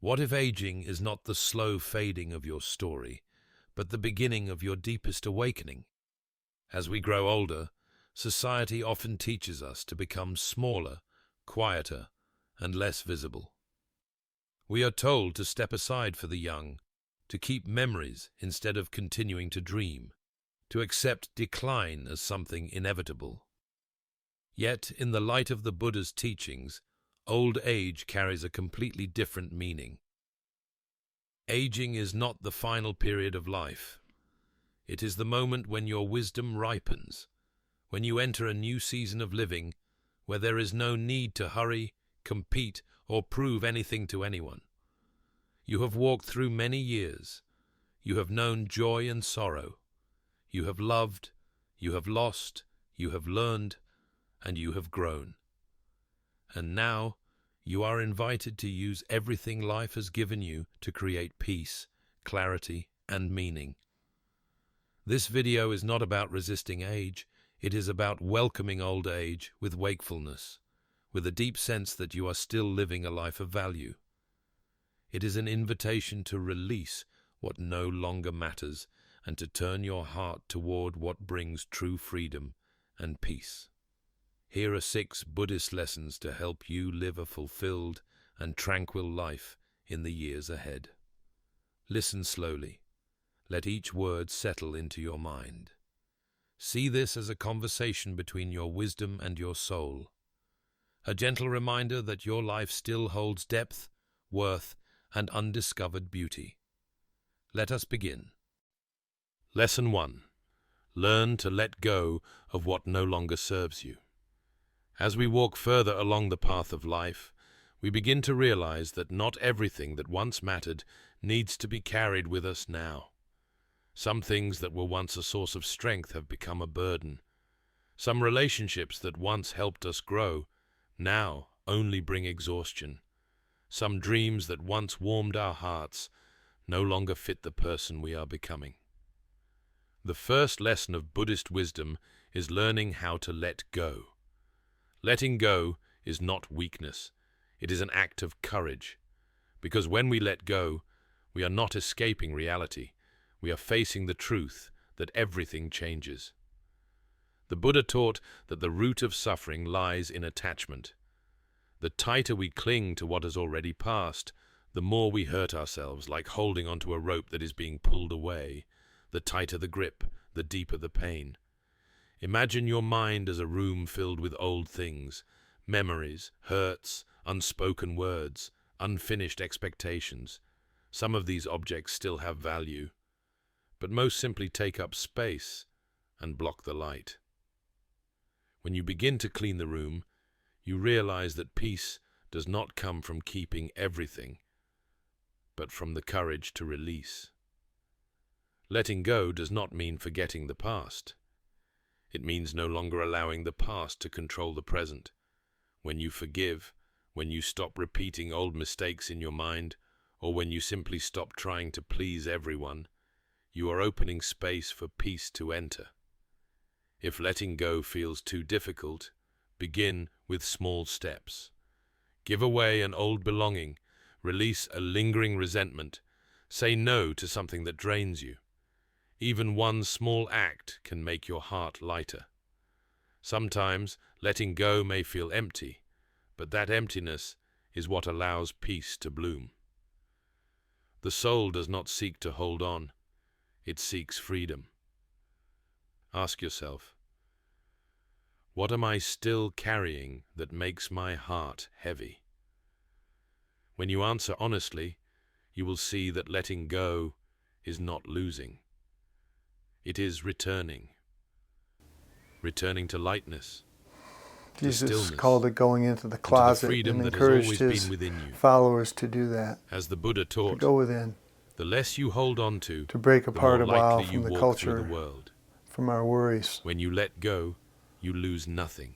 What if aging is not the slow fading of your story, but the beginning of your deepest awakening? As we grow older, society often teaches us to become smaller, quieter, and less visible. We are told to step aside for the young, to keep memories instead of continuing to dream, to accept decline as something inevitable. Yet, in the light of the Buddha's teachings, old age carries a completely different meaning. Aging is not the final period of life. It is the moment when your wisdom ripens, when you enter a new season of living where there is no need to hurry, compete, or prove anything to anyone. You have walked through many years. You have known joy and sorrow. You have loved, you have lost, you have learned, and you have grown. And now, you are invited to use everything life has given you to create peace, clarity, and meaning. This video is not about resisting age. It is about welcoming old age with wakefulness, with a deep sense that you are still living a life of value. It is an invitation to release what no longer matters and to turn your heart toward what brings true freedom and peace. Here are 6 Buddhist lessons to help you live a fulfilled and tranquil life in the years ahead. Listen slowly. Let each word settle into your mind. See this as a conversation between your wisdom and your soul. A gentle reminder that your life still holds depth, worth, and undiscovered beauty. Let us begin. Lesson 1. Learn to let go of what no longer serves you. As we walk further along the path of life, we begin to realize that not everything that once mattered needs to be carried with us now. Some things that were once a source of strength have become a burden. Some relationships that once helped us grow now only bring exhaustion. Some dreams that once warmed our hearts no longer fit the person we are becoming. The first lesson of Buddhist wisdom is learning how to let go. Letting go is not weakness. It is an act of courage. Because when we let go, we are not escaping reality. We are facing the truth that everything changes. The Buddha taught that the root of suffering lies in attachment. The tighter we cling to what has already passed, the more we hurt ourselves, like holding onto a rope that is being pulled away. The tighter the grip, the deeper the pain. Imagine your mind as a room filled with old things, memories, hurts, unspoken words, unfinished expectations. Some of these objects still have value, but most simply take up space and block the light. When you begin to clean the room, you realize that peace does not come from keeping everything, but from the courage to release. Letting go does not mean forgetting the past. It means no longer allowing the past to control the present. When you forgive, when you stop repeating old mistakes in your mind, or when you simply stop trying to please everyone, you are opening space for peace to enter. If letting go feels too difficult, begin with small steps. Give away an old belonging, release a lingering resentment, say no to something that drains you. Even one small act can make your heart lighter. Sometimes letting go may feel empty, but that emptiness is what allows peace to bloom. The soul does not seek to hold on, it seeks freedom. Ask yourself, what am I still carrying that makes my heart heavy? When you answer honestly, you will see that letting go is not losing. It is returning to lightness, to stillness, called it going into the and to the closet freedom and that has always encouraged his been within you. followers to do that, As the Buddha to taught, go within, the less you hold on to break the apart more a while likely you from the walk through culture, the world. from our worries, When you let go, you lose nothing.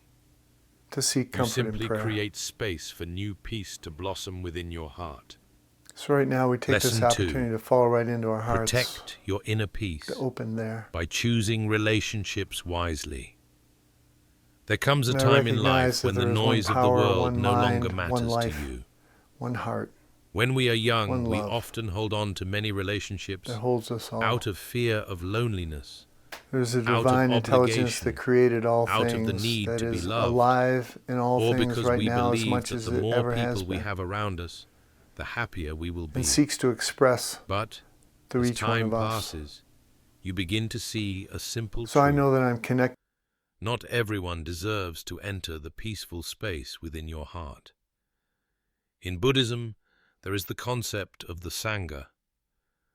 to seek You comfort in simply prayer. create space for new peace to blossom within your heart. So right now we take this Lesson 2. opportunity to fall right into our hearts, Protect your inner peace to open there. by choosing relationships wisely. There comes a And I time in recognize life that when the there is one noise of the power, world one no mind, longer one matters to life, you. one heart. When we are young, one we love often hold on to many relationships that holds us all. out of fear of loneliness, There's a out of divine intelligence that obligation, created all out of the things, need that to be is loved, alive in all or things because right we now as believe much that as the it more ever has people we been, have around us, the happier we will be. and seeks to express But through as each one time of us. passes, you begin to see a simple So I truth. know that I'm connected. Not everyone deserves to enter the peaceful space within your heart. In Buddhism, there is the concept of the Sangha,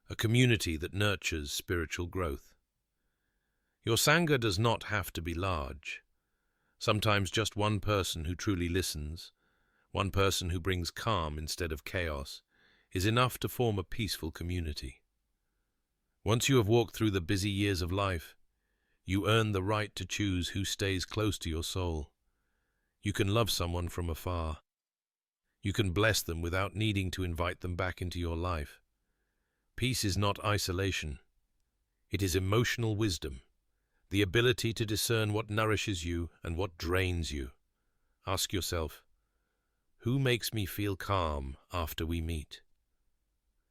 a community that nurtures spiritual growth. Your Sangha does not have to be large. Sometimes just one person who truly listens, one person who brings calm instead of chaos, is enough to form a peaceful community. Once you have walked through the busy years of life, you earn the right to choose who stays close to your soul. You can love someone from afar. You can bless them without needing to invite them back into your life. Peace is not isolation. It is emotional wisdom, the ability to discern what nourishes you and what drains you. Ask yourself, who makes me feel calm after we meet?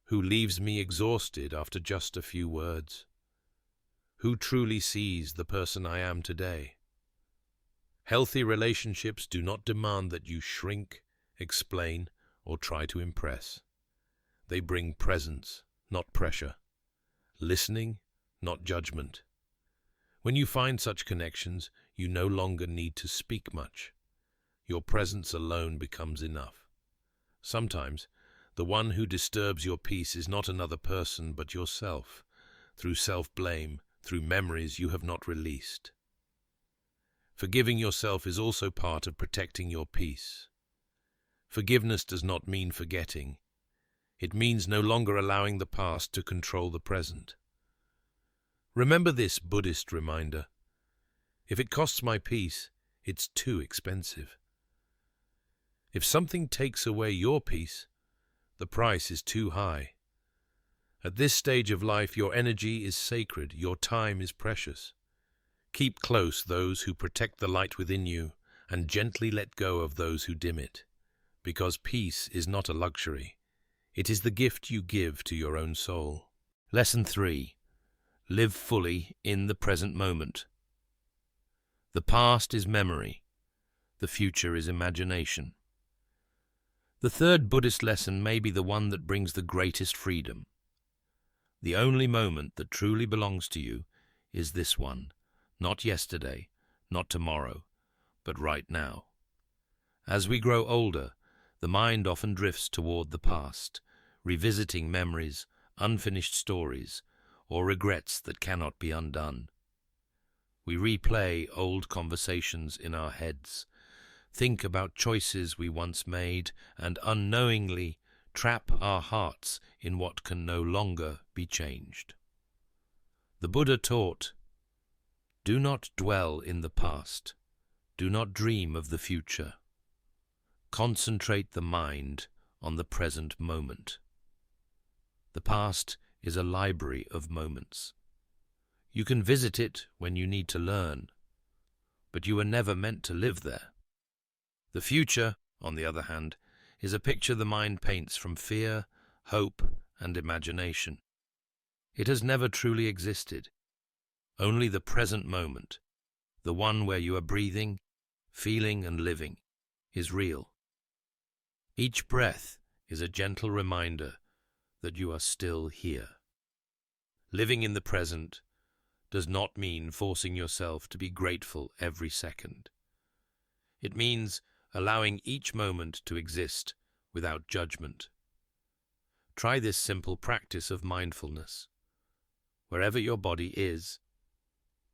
Who leaves me exhausted after just a few words? Who truly sees the person I am today? Healthy relationships do not demand that you shrink, explain, or try to impress. They bring presence, not pressure. Listening, not judgment. When you find such connections, you no longer need to speak much. Your presence alone becomes enough. Sometimes, the one who disturbs your peace is not another person but yourself, through self-blame, through memories you have not released. Forgiving yourself is also part of protecting your peace. Forgiveness does not mean forgetting. It means no longer allowing the past to control the present. Remember this Buddhist reminder. If it costs my peace, it's too expensive. If something takes away your peace, the price is too high. At this stage of life, your energy is sacred, your time is precious. Keep close those who protect the light within you, and gently let go of those who dim it. Because peace is not a luxury. It is the gift you give to your own soul. Lesson 3. Live fully in the present moment. The past is memory. The future is imagination. The third Buddhist lesson may be the one that brings the greatest freedom. The only moment that truly belongs to you is this one, not yesterday, not tomorrow, but right now. As we grow older, the mind often drifts toward the past, revisiting memories, unfinished stories, or regrets that cannot be undone. We replay old conversations in our heads, think about choices we once made, and unknowingly trap our hearts in what can no longer be changed. The Buddha taught, "Do not dwell in the past. Do not dream of the future. Concentrate the mind on the present moment." The past is a library of moments. You can visit it when you need to learn, but you were never meant to live there. The future, on the other hand, is a picture the mind paints from fear, hope, and imagination. It has never truly existed. Only the present moment, the one where you are breathing, feeling, and living, is real. Each breath is a gentle reminder that you are still here. Living in the present does not mean forcing yourself to be grateful every second. It means allowing each moment to exist without judgment. Try this simple practice of mindfulness. Wherever your body is,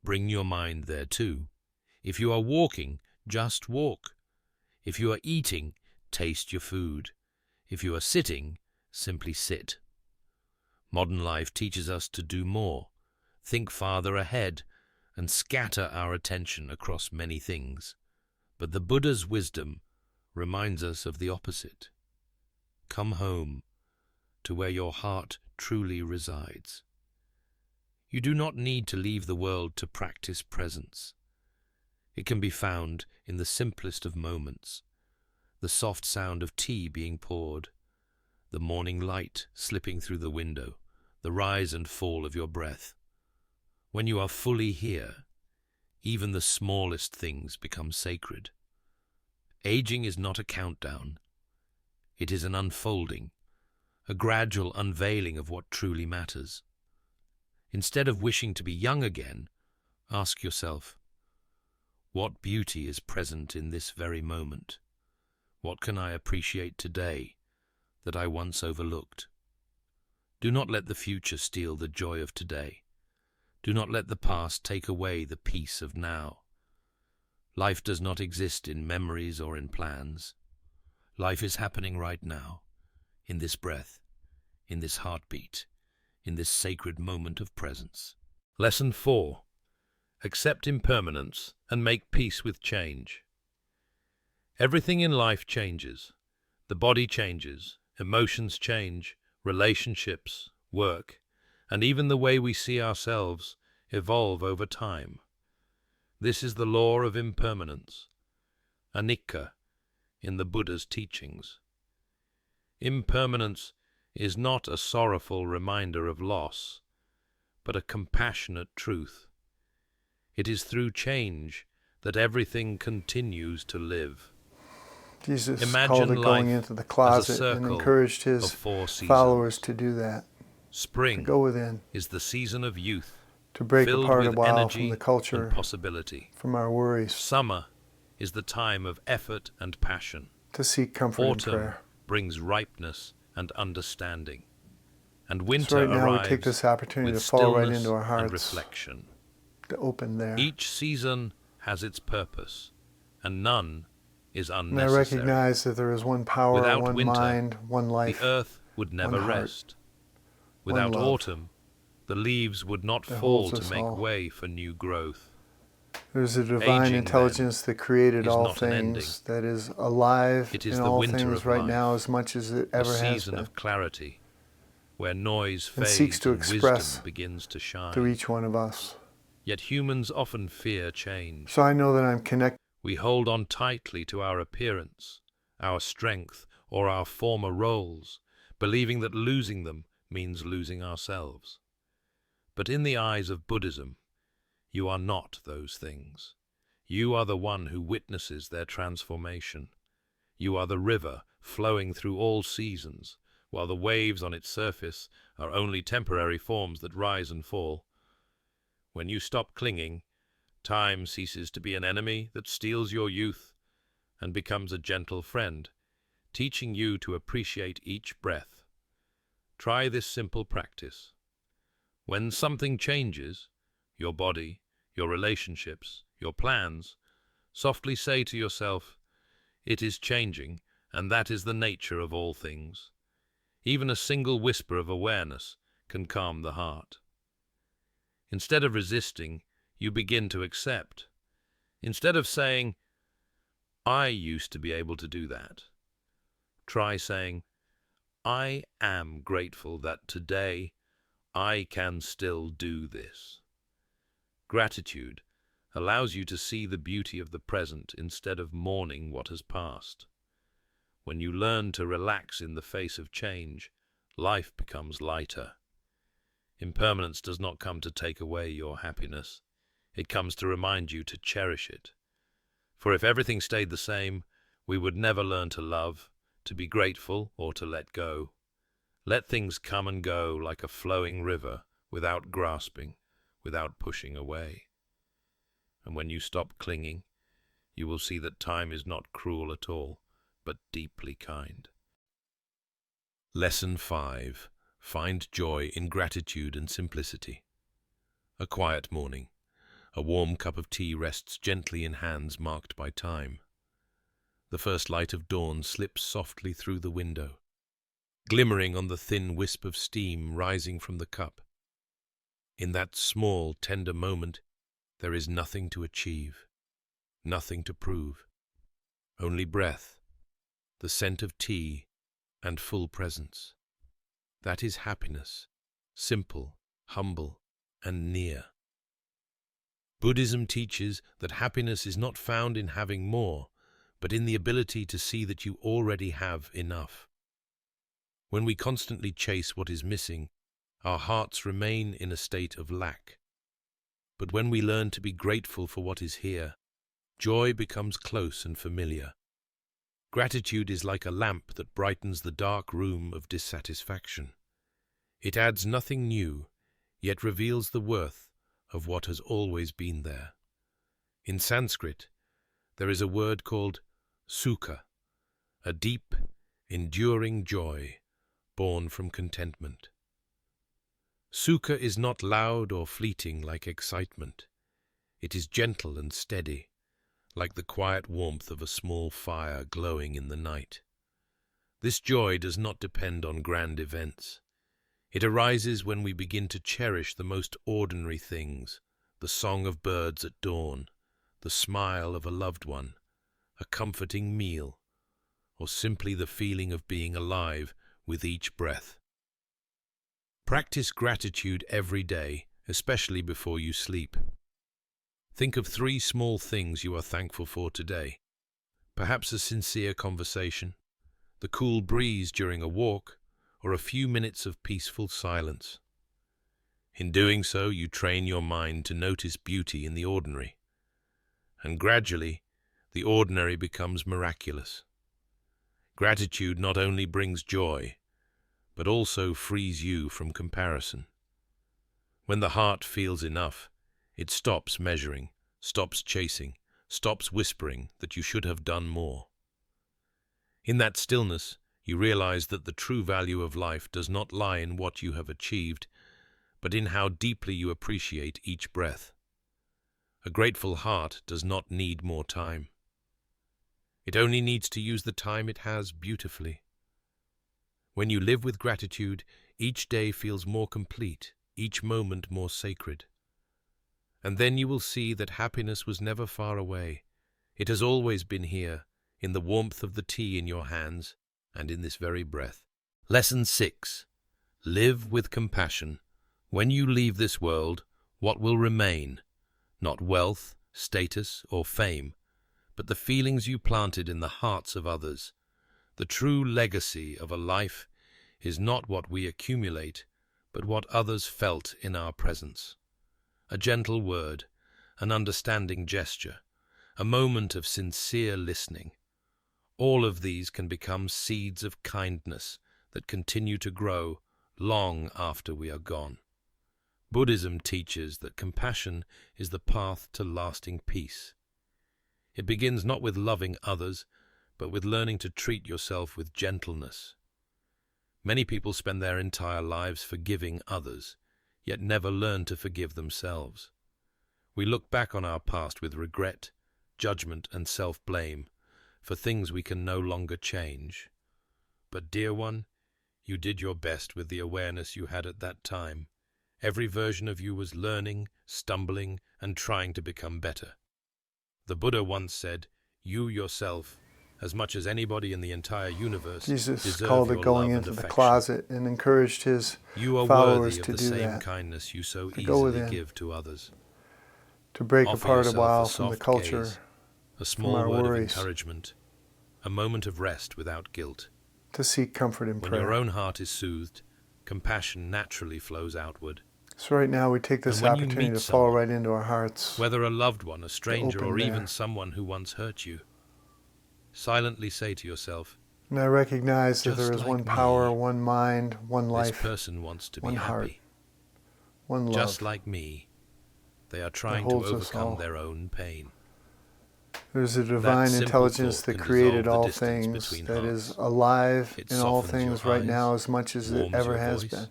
bring your mind there too. If you are walking, just walk. If you are eating, taste your food. If you are sitting, simply sit. Modern life teaches us to do more, think farther ahead, and scatter our attention across many things. But the Buddha's wisdom reminds us of the opposite. Come home to where your heart truly resides. You do not need to leave the world to practice presence. It can be found in the simplest of moments, the soft sound of tea being poured, the morning light slipping through the window, the rise and fall of your breath. When you are fully here, even the smallest things become sacred. Aging is not a countdown. It is an unfolding, a gradual unveiling of what truly matters. Instead of wishing to be young again, ask yourself, what beauty is present in this very moment? What can I appreciate today that I once overlooked? Do not let the future steal the joy of today. Do not let the past take away the peace of now. Life does not exist in memories or in plans. Life is happening right now, in this breath, in this heartbeat, in this sacred moment of presence. Lesson 4. Accept impermanence and make peace with change. Everything in life changes. The body changes, emotions change, relationships, work, and even the way we see ourselves evolve over time. This is the law of impermanence, anicca, in the Buddha's teachings. Impermanence is not a sorrowful reminder of loss, but a compassionate truth. It is through change that everything continues to live. Jesus Imagine called it going life into the as a closet and circle encouraged of his 4 seasons. followers to do that, to Spring go within, is the season of youth, to break filled apart a with while energy from the and culture, possibility. from our worries, Summer is the time of effort and passion. to seek comfort in Autumn prayer. brings ripeness and understanding. And So winter right now we arrives take this opportunity with to fall right stillness into our and hearts, reflection. to open there. Each season has its purpose, and none is And I unnecessary. recognize that there is one power, Without one winter, mind, one life, the earth would never heart, rest. Without love autumn, the leaves would not that fall holds to us make all. way for new growth. There's a divine Aging, intelligence that created is all not an ending. things, that is alive It is in the all winter things of right life, now as much as it A ever has season been, of clarity, where noise and fades seeks to and express wisdom begins to shine. through each one of us. Yet humans often fear change. So I know that I'm connected. We hold on tightly to our appearance, our strength, or our former roles, believing that losing them means losing ourselves. But in the eyes of Buddhism, you are not those things. You are the one who witnesses their transformation. You are the river flowing through all seasons, while the waves on its surface are only temporary forms that rise and fall. When you stop clinging, time ceases to be an enemy that steals your youth and becomes a gentle friend, teaching you to appreciate each breath. Try this simple practice. When something changes, your body, your relationships, your plans, softly say to yourself, "It is changing, and that is the nature of all things." Even a single whisper of awareness can calm the heart. Instead of resisting, you begin to accept. Instead of saying, "I used to be able to do that," try saying, "I am grateful that today I can still do this." Gratitude allows you to see the beauty of the present instead of mourning what has passed. When you learn to relax in the face of change, life becomes lighter. Impermanence does not come to take away your happiness. It comes to remind you to cherish it. For if everything stayed the same, we would never learn to love, to be grateful, or to let go. Let things come and go like a flowing river, without grasping, without pushing away. And when you stop clinging, you will see that time is not cruel at all, but deeply kind. Lesson 5. Find joy in gratitude and simplicity. A quiet morning. A warm cup of tea rests gently in hands marked by time. The first light of dawn slips softly through the window, glimmering on the thin wisp of steam rising from the cup. In that small, tender moment, there is nothing to achieve, nothing to prove, only breath, the scent of tea, and full presence. That is happiness, simple, humble, and near. Buddhism teaches that happiness is not found in having more, but in the ability to see that you already have enough. When we constantly chase what is missing, our hearts remain in a state of lack. But when we learn to be grateful for what is here, joy becomes close and familiar. Gratitude is like a lamp that brightens the dark room of dissatisfaction. It adds nothing new, yet reveals the worth of what has always been there. In Sanskrit, there is a word called sukha, a deep, enduring joy born from contentment. Sukha is not loud or fleeting like excitement. It is gentle and steady, like the quiet warmth of a small fire glowing in the night. This joy does not depend on grand events. It arises when we begin to cherish the most ordinary things, the song of birds at dawn, the smile of a loved one, a comforting meal, or simply the feeling of being alive with each breath. Practice gratitude every day, especially before you sleep. Think of 3 small things you are thankful for today. Perhaps a sincere conversation, the cool breeze during a walk, or a few minutes of peaceful silence. In doing so, you train your mind to notice beauty in the ordinary, and gradually, the ordinary becomes miraculous. Gratitude not only brings joy, but also frees you from comparison. When the heart feels enough, it stops measuring, stops chasing, stops whispering that you should have done more. In that stillness, you realize that the true value of life does not lie in what you have achieved, but in how deeply you appreciate each breath. A grateful heart does not need more time. It only needs to use the time it has beautifully. When you live with gratitude, each day feels more complete, each moment more sacred. And then you will see that happiness was never far away. It has always been here, in the warmth of the tea in your hands, and in this very breath. Lesson 6. Live with compassion. When you leave this world, what will remain? Not wealth, status, or fame, but the feelings you planted in the hearts of others. The true legacy of a life is not what we accumulate, but what others felt in our presence. A gentle word, an understanding gesture, a moment of sincere listening. All of these can become seeds of kindness that continue to grow long after we are gone. Buddhism teaches that compassion is the path to lasting peace. It begins not with loving others, but with learning to treat yourself with gentleness. Many people spend their entire lives forgiving others, yet never learn to forgive themselves. We look back on our past with regret, judgment, and self-blame for things we can no longer change. But, dear one, you did your best with the awareness you had at that time. Every version of you was learning, stumbling, and trying to become better. The Buddha once said, "You yourself, as much as anybody in the entire universe, Jesus deserve called your it going love into and the affection. closet and encouraged his You are followers worthy of to the do same that, kindness you so to go easily within, give to others. to break Offer apart a yourself while a from the soft culture, gaze, a from small our word of worries, encouragement, a moment of rest without guilt. to seek comfort in When prayer. your own heart is soothed, compassion naturally flows outward. So right now we take this And when you opportunity meet to fall someone, right into our hearts, whether a loved one, a stranger, open or there. even someone who once hurt you, silently say to yourself, and I recognize that there "Just is like one power, me, one mind, one this life, person wants to be one heart, happy. one Just love like me, they are that trying to holds us overcome all. their own pain." There's a That divine simple intelligence thought that can created dissolve the all distance things, between that is hearts. alive It in all softens your things right eyes, now as much as it warms ever your has voice, been,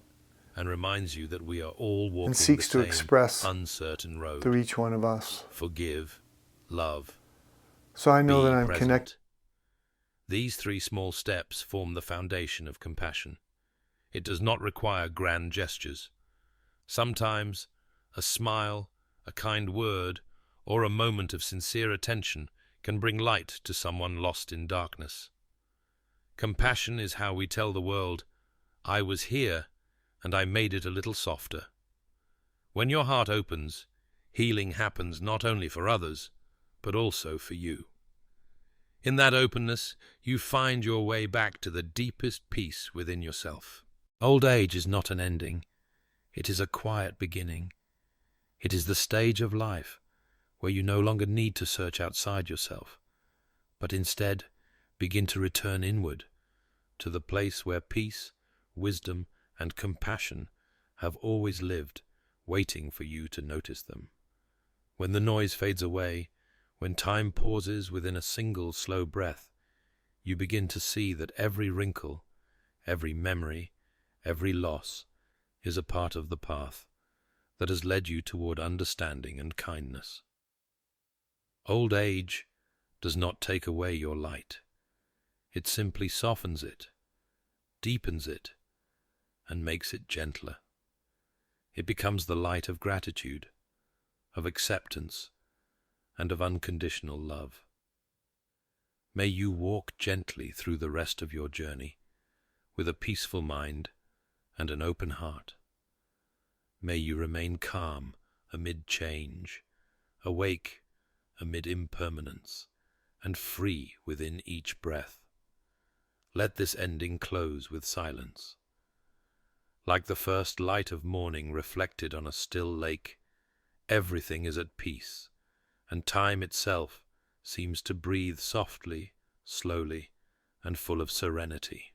and reminds you that we are all and walking the seeks to same express uncertain through road. each one of us. Forgive, love, So I know that be I'm present. connected. These 3 small steps form the foundation of compassion. It does not require grand gestures. Sometimes a smile, a kind word, or a moment of sincere attention can bring light to someone lost in darkness. Compassion is how we tell the world, "I was here, and I made it a little softer." When your heart opens, healing happens not only for others, but also for you. In that openness, you find your way back to the deepest peace within yourself. Old age is not an ending. It is a quiet beginning. It is the stage of life where you no longer need to search outside yourself, but instead begin to return inward to the place where peace, wisdom, and compassion have always lived, waiting for you to notice them. When the noise fades away, when time pauses within a single slow breath, you begin to see that every wrinkle, every memory, every loss is a part of the path that has led you toward understanding and kindness. Old age does not take away your light. It simply softens it, deepens it, and makes it gentler. It becomes the light of gratitude, of acceptance, and of unconditional love. May you walk gently through the rest of your journey, with a peaceful mind and an open heart. May you remain calm amid change, awake amid impermanence, and free within each breath. Let this ending close with silence. Like the first light of morning reflected on a still lake, everything is at peace, and time itself seems to breathe softly, slowly, and full of serenity.